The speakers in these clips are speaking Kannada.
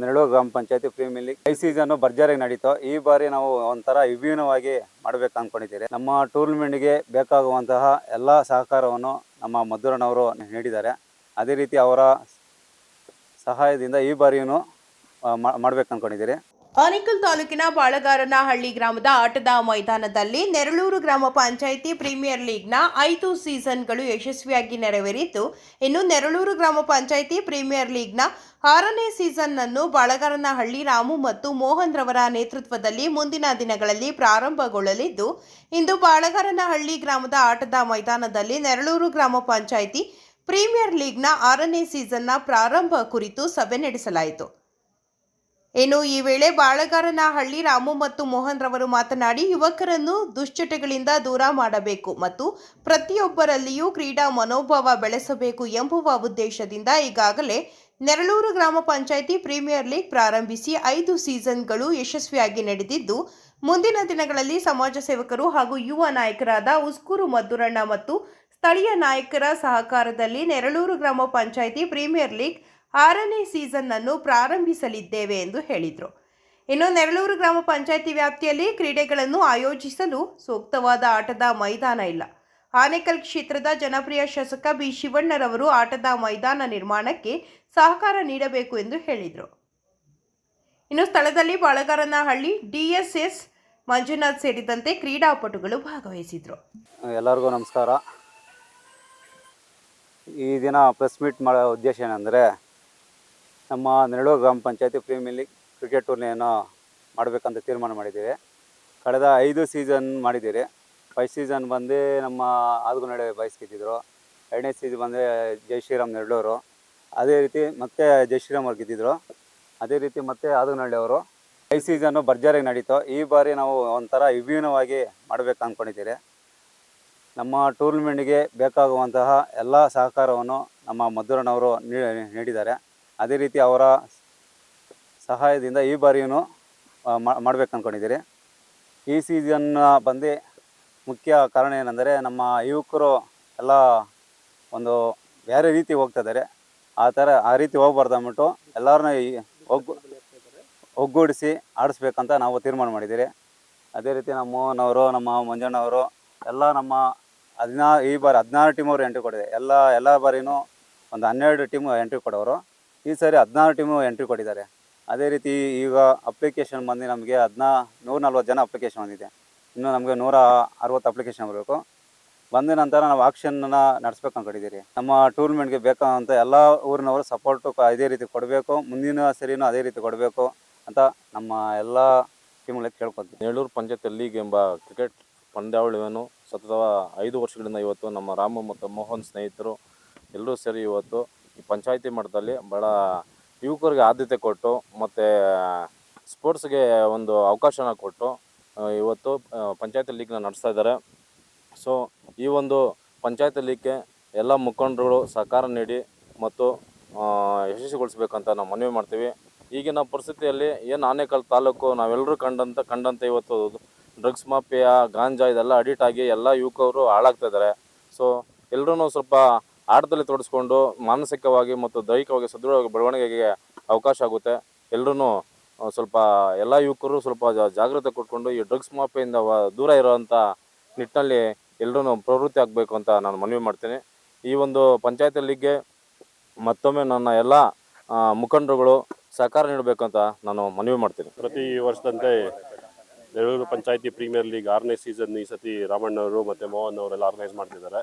ನೆರಳೂರು ಗ್ರಾಮ ಪಂಚಾಯತಿ ಪ್ರೀಮಿಯರ್ ಲೀಗ್ ಈ ಸೀಸನ್ ಭರ್ಜರಿಯಾಗಿ ನಡೀತು. ಈ ಬಾರಿ ನಾವು ಒಂಥರ ವಿಭಿನ್ನವಾಗಿ ಮಾಡಬೇಕು ಅಂದ್ಕೊಂಡಿದ್ದೀರಿ. ನಮ್ಮ ಟೂರ್ನಮೆಂಟ್ಗೆ ಬೇಕಾಗುವಂತಹ ಎಲ್ಲ ಸಹಕಾರವನ್ನು ನಮ್ಮ ಮಧುರನವರು ನೀಡಿದ್ದಾರೆ. ಅದೇ ರೀತಿ ಅವರ ಸಹಾಯದಿಂದ ಈ ಬಾರಿಯೂ ಮಾಡಬೇಕು ಅಂದ್ಕೊಂಡಿದ್ದೀರಿ. ಆನೇಕಲ್ ತಾಲೂಕಿನ ಬಾಳಗಾರನಹಳ್ಳಿ ಗ್ರಾಮದ ಆಟದ ಮೈದಾನದಲ್ಲಿ ನೆರಳೂರು ಗ್ರಾಮ ಪಂಚಾಯಿತಿ ಪ್ರೀಮಿಯರ್ ಲೀಗ್ನ 5 ಸೀಸನ್ಗಳು ಯಶಸ್ವಿಯಾಗಿ ನೆರವೇರಿದ್ದು, ಇನ್ನು ನೆರಳೂರು ಗ್ರಾಮ ಪಂಚಾಯಿತಿ ಪ್ರೀಮಿಯರ್ ಲೀಗ್ನ 6ನೇ ಸೀಸನ್ ಅನ್ನು ಬಾಳಗಾರನಹಳ್ಳಿ ರಾಮು ಮತ್ತು ಮೋಹನ್ ರವರ ನೇತೃತ್ವದಲ್ಲಿ ಮುಂದಿನ ದಿನಗಳಲ್ಲಿ ಪ್ರಾರಂಭಗೊಳ್ಳಲಿದ್ದು, ಇಂದು ಬಾಳಗಾರನಹಳ್ಳಿ ಗ್ರಾಮದ ಆಟದ ಮೈದಾನದಲ್ಲಿ ನೆರಳೂರು ಗ್ರಾಮ ಪಂಚಾಯಿತಿ ಪ್ರೀಮಿಯರ್ ಲೀಗ್ನ 6ನೇ ಸೀಸನ್ನ ಪ್ರಾರಂಭ ಕುರಿತು ಸಭೆ ನಡೆಸಲಾಯಿತು. ಇನ್ನು ಈ ವೇಳೆ ಬಾಳಗಾರನಹಳ್ಳಿ ರಾಮು ಮತ್ತು ಮೋಹನ್ ರವರು ಮಾತನಾಡಿ, ಯುವಕರನ್ನು ದುಶ್ಚಟಗಳಿಂದ ದೂರ ಮಾಡಬೇಕು ಮತ್ತು ಪ್ರತಿಯೊಬ್ಬರಲ್ಲಿಯೂ ಕ್ರೀಡಾ ಮನೋಭಾವ ಬೆಳೆಸಬೇಕು ಎಂಬುವ ಉದ್ದೇಶದಿಂದ ಈಗಾಗಲೇ ನೆರಳೂರು ಗ್ರಾಮ ಪಂಚಾಯಿತಿ ಪ್ರೀಮಿಯರ್ ಲೀಗ್ ಪ್ರಾರಂಭಿಸಿ 5 ಸೀಸನ್ಗಳು ಯಶಸ್ವಿಯಾಗಿ ನಡೆದಿದ್ದು, ಮುಂದಿನ ದಿನಗಳಲ್ಲಿ ಸಮಾಜ ಸೇವಕರು ಹಾಗೂ ಯುವ ನಾಯಕರಾದ ಉಸ್ಕೂರು ಮಧುರಣ್ಣ ಮತ್ತು ಸ್ಥಳೀಯ ನಾಯಕರ ಸಹಕಾರದಲ್ಲಿ ನೆರಳೂರು ಗ್ರಾಮ ಪಂಚಾಯಿತಿ ಪ್ರೀಮಿಯರ್ ಲೀಗ್ 6ನೇ ಸೀಸನ್ ಅನ್ನು ಪ್ರಾರಂಭಿಸಲಿದ್ದೇವೆ ಎಂದು ಹೇಳಿದರು. ಇನ್ನು ನೆರಳೂರು ಗ್ರಾಮ ಪಂಚಾಯಿತಿ ವ್ಯಾಪ್ತಿಯಲ್ಲಿ ಕ್ರೀಡೆಗಳನ್ನು ಆಯೋಜಿಸಲು ಸೂಕ್ತವಾದ ಆಟದ ಮೈದಾನ ಇಲ್ಲ. ಆನೇಕಲ್ ಕ್ಷೇತ್ರದ ಜನಪ್ರಿಯ ಶಾಸಕ ಬಿ ಶಿವಣ್ಣರವರು ಆಟದ ಮೈದಾನ ನಿರ್ಮಾಣಕ್ಕೆ ಸಹಕಾರ ನೀಡಬೇಕು ಎಂದು ಹೇಳಿದರು. ಇನ್ನು ಸ್ಥಳದಲ್ಲಿ ಬಾಳಗಾರನಹಳ್ಳಿ ಡಿಎಸ್ಎಸ್ ಮಂಜುನಾಥ್ ಸೇರಿದಂತೆ ಕ್ರೀಡಾಪಟುಗಳು ಭಾಗವಹಿಸಿದರು. ಎಲ್ಲರಿಗೂ ನಮಸ್ಕಾರ. ಈ ದಿನ ಪ್ರೆಸ್ ಮೀಟ್ ಮಾಡೋ ಉದ್ದೇಶ ಏನಂದರೆ, ನಮ್ಮ ನೆರಳೂರು ಗ್ರಾಮ ಪಂಚಾಯತಿ ಪ್ರೀಮಿಯರ್ ಲೀಗ್ ಕ್ರಿಕೆಟ್ ಟೂರ್ನಿಯನ್ನು ಮಾಡಬೇಕಂತ ತೀರ್ಮಾನ ಮಾಡಿದ್ದೀವಿ. ಕಳೆದ 5 ಸೀಸನ್ ಮಾಡಿದ್ದೀರಿ. 5 ಸೀಸನ್ ಬಂದು ನಮ್ಮ ಆದಗುನಳ್ಳಿ ಬಾಯ್ಸ್ ಗೆದ್ದಿದ್ರು. 2ನೇ ಸೀಸನ್ ಬಂದರೆ ಜೈ ಶ್ರೀರಾಮ್ ನೆರಳೂರು. ಅದೇ ರೀತಿ ಮತ್ತೆ ಜೈ ಶ್ರೀರಾಮ್ ಅವ್ರು ಗೆದ್ದಿದ್ರು. ಅದೇ ರೀತಿ ಮತ್ತೆ ಆದಗುನಳ್ಳಿ ಅವರು. 5 ಸೀಸನ್ನು ಭರ್ಜರಿಯಾಗಿ ನಡೀತು. ಈ ಬಾರಿ ನಾವು ಒಂಥರ ವಿಭಿನ್ನವಾಗಿ ಮಾಡಬೇಕು ಅಂದ್ಕೊಂಡಿದ್ದೀರಿ. ನಮ್ಮ ಟೂರ್ನಮೆಂಟ್ಗೆ ಬೇಕಾಗುವಂತಹ ಎಲ್ಲ ಸಹಕಾರವನ್ನು ನಮ್ಮ ಮಧುರನವರು ನೀಡಿದ್ದಾರೆ. ಅದೇ ರೀತಿ ಅವರ ಸಹಾಯದಿಂದ ಈ ಬಾರಿಯೂ ಮಾಡಬೇಕು ಅಂದ್ಕೊಂಡಿದ್ದೀರಿ. ಈ ಸೀಸನ್ ಬಂದು ಮುಖ್ಯ ಕಾರಣ ಏನಂದರೆ, ನಮ್ಮ ಯುವಕರು ಎಲ್ಲ ಒಂದು ಬೇರೆ ರೀತಿ ಹೋಗ್ತಿದ್ದಾರೆ. ಆ ರೀತಿ ಹೋಗ್ಬಾರ್ದು ಅಂದ್ಬಿಟ್ಟು ಎಲ್ಲರನ್ನೂ ಒಗ್ಗೂಡಿಸಿ ಆಡಿಸ್ಬೇಕಂತ ನಾವು ತೀರ್ಮಾನ ಮಾಡಿದ್ದೀರಿ. ಅದೇ ರೀತಿ ನಮ್ಮ ಮೋಹನವರು, ನಮ್ಮ ಮಂಜಣ್ಣವರು ಎಲ್ಲ ನಮ್ಮ ಈ ಬಾರಿ 16 ಟೀಮ್ ಅವರು ಎಂಟ್ರಿ ಕೊಟ್ಟಿದೆ. ಎಲ್ಲ ಬಾರಿನೂ ಒಂದು 12 ಟೀಮು ಎಂಟ್ರಿ ಕೊಡೋರು. ಈ ಸಾರಿ 16 ಟೀಮು ಎಂಟ್ರಿ ಕೊಟ್ಟಿದ್ದಾರೆ. ಅದೇ ರೀತಿ ಈಗ ಅಪ್ಲಿಕೇಶನ್ ಬಂದು ನಮಗೆ 140 ಜನ ಅಪ್ಲಿಕೇಶನ್ ಬಂದಿದೆ. ಇನ್ನು ನಮಗೆ 160 ಅಪ್ಲಿಕೇಶನ್ ಬರಬೇಕು. ಬಂದ ನಂತರ ನಾವು ಆಕ್ಷನ್ನ ನಡೆಸ್ಬೇಕು ಅಂದ್ಕೊಂಡಿದ್ದೀರಿ. ನಮ್ಮ ಟೂರ್ನಮೆಂಟ್ಗೆ ಬೇಕಾದಂಥ ಎಲ್ಲ ಊರಿನವರು ಸಪೋರ್ಟು ಇದೇ ರೀತಿ ಕೊಡಬೇಕು. ಮುಂದಿನ ಸರಿನೂ ಅದೇ ರೀತಿ ಕೊಡಬೇಕು ಅಂತ ನಮ್ಮ ಎಲ್ಲ ಟೀಮ್ಗಳಿಗೆ ಕೇಳ್ಕೊತೀವಿ. ನೆರಳೂರು ಪಂಚಾಯತ್ ಲೀಗ್ ಎಂಬ ಕ್ರಿಕೆಟ್ ಪಂದ್ಯಾವಳಿಯನ್ನು ಸತತ 5 ವರ್ಷಗಳಿಂದ ಇವತ್ತು ನಮ್ಮ ರಾಮು ಮತ್ತು ಮೋಹನ್ ಸ್ನೇಹಿತರು ಎಲ್ಲರೂ ಸೇರಿ ಇವತ್ತು ಈ ಪಂಚಾಯಿತಿ ಮಟ್ಟದಲ್ಲಿ ಭಾಳ ಯುವಕರಿಗೆ ಆದ್ಯತೆ ಕೊಟ್ಟು ಮತ್ತು ಸ್ಪೋರ್ಟ್ಸ್ಗೆ ಒಂದು ಅವಕಾಶನ ಕೊಟ್ಟು ಇವತ್ತು ಪಂಚಾಯತಿ ಲೀಗ್ನ ನಡೆಸ್ತಾ ಇದ್ದಾರೆ. ಸೊ ಈ ಒಂದು ಪಂಚಾಯತಿ ಲೀಗ್ಗೆ ಎಲ್ಲ ಮುಖಂಡರುಗಳು ಸಹಕಾರ ನೀಡಿ ಮತ್ತು ಯಶಸ್ವಿಗೊಳಿಸ್ಬೇಕಂತ ನಾವು ಮನವಿ ಮಾಡ್ತೀವಿ. ಈಗಿನ ಪರಿಸ್ಥಿತಿಯಲ್ಲಿ ಏನು ಆನೇಕಲ್ ತಾಲೂಕು ನಾವೆಲ್ಲರೂ ಕಂಡಂತೆ ಇವತ್ತು ಡ್ರಗ್ಸ್ ಮಾಫಿಯಾ, ಗಾಂಜಾ ಇದೆಲ್ಲ ಅಡಿಕ್ಟ್ ಆಗಿ ಎಲ್ಲ ಯುವಕರು ಹಾಳಾಗ್ತಾ ಇದ್ದಾರೆ. ಸೊ ಎಲ್ಲರೂ ಸ್ವಲ್ಪ ಆಟದಲ್ಲಿ ತೊಡಗಿಸ್ಕೊಂಡು ಮಾನಸಿಕವಾಗಿ ಮತ್ತು ದೈಹಿಕವಾಗಿ ಸದೃಢವಾಗಿ ಬೆಳವಣಿಗೆಗೆ ಅವಕಾಶ ಆಗುತ್ತೆ. ಎಲ್ಲರೂ ಸ್ವಲ್ಪ ಎಲ್ಲ ಯುವಕರು ಸ್ವಲ್ಪ ಜಾಗೃತಿ ಕೊಟ್ಕೊಂಡು ಈ ಡ್ರಗ್ಸ್ ಮಾಫಿಯಿಂದ ದೂರ ಇರೋವಂಥ ನಿಟ್ಟಿನಲ್ಲಿ ಎಲ್ಲರೂ ಪ್ರವೃತ್ತಿ ಆಗಬೇಕು ಅಂತ ನಾನು ಮನವಿ ಮಾಡ್ತೀನಿ. ಈ ಒಂದು ಪಂಚಾಯತ್ ಲೀಗ್ಗೆ ಮತ್ತೊಮ್ಮೆ ನನ್ನ ಎಲ್ಲ ಮುಖಂಡರುಗಳು ಸಹಕಾರ ನೀಡಬೇಕಂತ ನಾನು ಮನವಿ ಮಾಡ್ತೀನಿ. ಪ್ರತಿ ವರ್ಷದಂತೆ ನೆರಳೂರು ಪಂಚಾಯತಿ ಪ್ರೀಮಿಯರ್ ಲೀಗ್ 6ನೇ ಸೀಸನ್ ಈ ಸತಿ ರಾಮಣ್ಣವರು ಮತ್ತು ಮೋಹನ್ ಅವರೆಲ್ಲ ಆರ್ಗನೈಸ್ ಮಾಡ್ತಿದ್ದಾರೆ.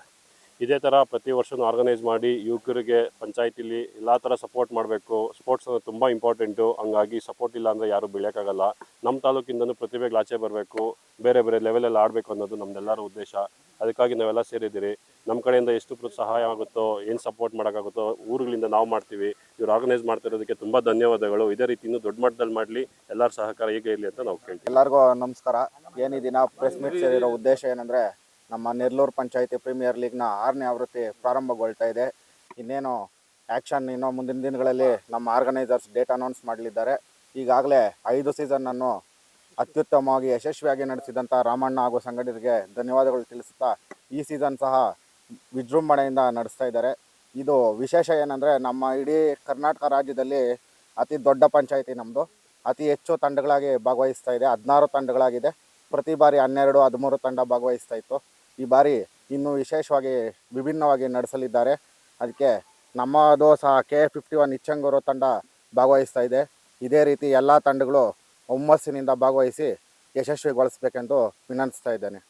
ಇದೇ ಥರ ಪ್ರತಿ ವರ್ಷವೂ ಆರ್ಗನೈಸ್ ಮಾಡಿ ಯುವಕರಿಗೆ ಪಂಚಾಯತಿಲಿ ಎಲ್ಲ ಥರ ಸಪೋರ್ಟ್ ಮಾಡಬೇಕು. ಸ್ಪೋರ್ಟ್ಸ್ ತುಂಬ ಇಂಪಾರ್ಟೆಂಟು. ಹಂಗಾಗಿ ಸಪೋರ್ಟ್ ಇಲ್ಲ ಅಂದರೆ ಯಾರೂ ಬೆಳೆಯೋಕ್ಕಾಗಲ್ಲ. ನಮ್ಮ ತಾಲೂಕಿಂದನೂ ಪ್ರತಿಭೆಗಳು ಆಚೆ ಬರಬೇಕು, ಬೇರೆ ಬೇರೆ ಲೆವೆಲಲ್ಲಿ ಆಡಬೇಕು ಅನ್ನೋದು ನಮ್ಮದೆಲ್ಲರ ಉದ್ದೇಶ. ಅದಕ್ಕಾಗಿ ನಾವೆಲ್ಲ ಸೇರಿದ್ದೀರಿ. ನಮ್ಮ ಕಡೆಯಿಂದ ಎಷ್ಟು ಸಹಾಯ ಆಗುತ್ತೋ, ಏನು ಸಪೋರ್ಟ್ ಮಾಡೋಕ್ಕಾಗುತ್ತೋ ಊರುಗಳಿಂದ ನಾವು ಮಾಡ್ತೀವಿ. ಇವ್ರು ಆರ್ಗನೈಸ್ ಮಾಡ್ತಿರೋದಕ್ಕೆ ತುಂಬ ಧನ್ಯವಾದಗಳು. ಇದೇ ರೀತಿ ಇನ್ನೂ ದೊಡ್ಡ ಮಟ್ಟದಲ್ಲಿ ಮಾಡಲಿ, ಎಲ್ಲರ ಸಹಕಾರ ಹೀಗೆ ಇರಲಿ ಅಂತ ನಾವು ಕೇಳ್ತೀವಿ. ಎಲ್ಲರಿಗೂ ನಮಸ್ಕಾರ. ಏನು ಈ ದಿನ ಪ್ರೆಸ್ ಮೀಟ್ ಸೇರಿರೋ ಉದ್ದೇಶ ಏನಂದರೆ, ನಮ್ಮ ನೆರಳೂರು ಪಂಚಾಯತಿ ಪ್ರೀಮಿಯರ್ ಲೀಗ್ನ 6ನೇ ಆವೃತ್ತಿ ಪ್ರಾರಂಭಗೊಳ್ತಾ ಇದೆ. ಇನ್ನೇನು ಆ್ಯಕ್ಷನ್ ಇನ್ನೂ ಮುಂದಿನ ದಿನಗಳಲ್ಲಿ ನಮ್ಮ ಆರ್ಗನೈಸರ್ಸ್ ಡೇಟ್ ಅನೌನ್ಸ್ ಮಾಡಲಿದ್ದಾರೆ. ಈಗಾಗಲೇ 5 ಸೀಸನ್ನನ್ನು ಅತ್ಯುತ್ತಮವಾಗಿ ಯಶಸ್ವಿಯಾಗಿ ನಡೆಸಿದಂಥ ರಾಮಣ್ಣ ಹಾಗೂ ಸಂಘಟಕರಿಗೆ ಧನ್ಯವಾದಗಳು ತಿಳಿಸುತ್ತಾ, ಈ ಸೀಸನ್ ಸಹ ವಿಜೃಂಭಣೆಯಿಂದ ನಡೆಸ್ತಾ ಇದ್ದಾರೆ. ಇದು ವಿಶೇಷ ಏನಂದರೆ, ನಮ್ಮ ಇಡೀ ಕರ್ನಾಟಕ ರಾಜ್ಯದಲ್ಲಿ ಅತಿ ದೊಡ್ಡ ಪಂಚಾಯಿತಿ ನಮ್ಮದು. ಅತಿ ಹೆಚ್ಚು ತಂಡಗಳಾಗಿ ಭಾಗವಹಿಸ್ತಾ ಇದೆ. 16 ತಂಡಗಳಾಗಿದೆ. ಪ್ರತಿ ಬಾರಿ 12, 13 ತಂಡ ಭಾಗವಹಿಸ್ತಾ ಇತ್ತು. ಈ ಬಾರಿ ಇನ್ನೂ ವಿಶೇಷವಾಗಿ ವಿಭಿನ್ನವಾಗಿ ನಡೆಸಲಿದ್ದಾರೆ. ಅದಕ್ಕೆ ನಮ್ಮದು ಸಹ KF51 ಇಚ್ಚಂಗೂರು ತಂಡ ಭಾಗವಹಿಸ್ತಾ ಇದೆ. ಇದೇ ರೀತಿ ಎಲ್ಲ ತಂಡಗಳು ಹುಮ್ಮಸ್ಸಿನಿಂದ ಭಾಗವಹಿಸಿ ಯಶಸ್ವಿಗೊಳಿಸಬೇಕೆಂದು ವಿನಂತಿಸ್ತಾ ಇದ್ದೇನೆ.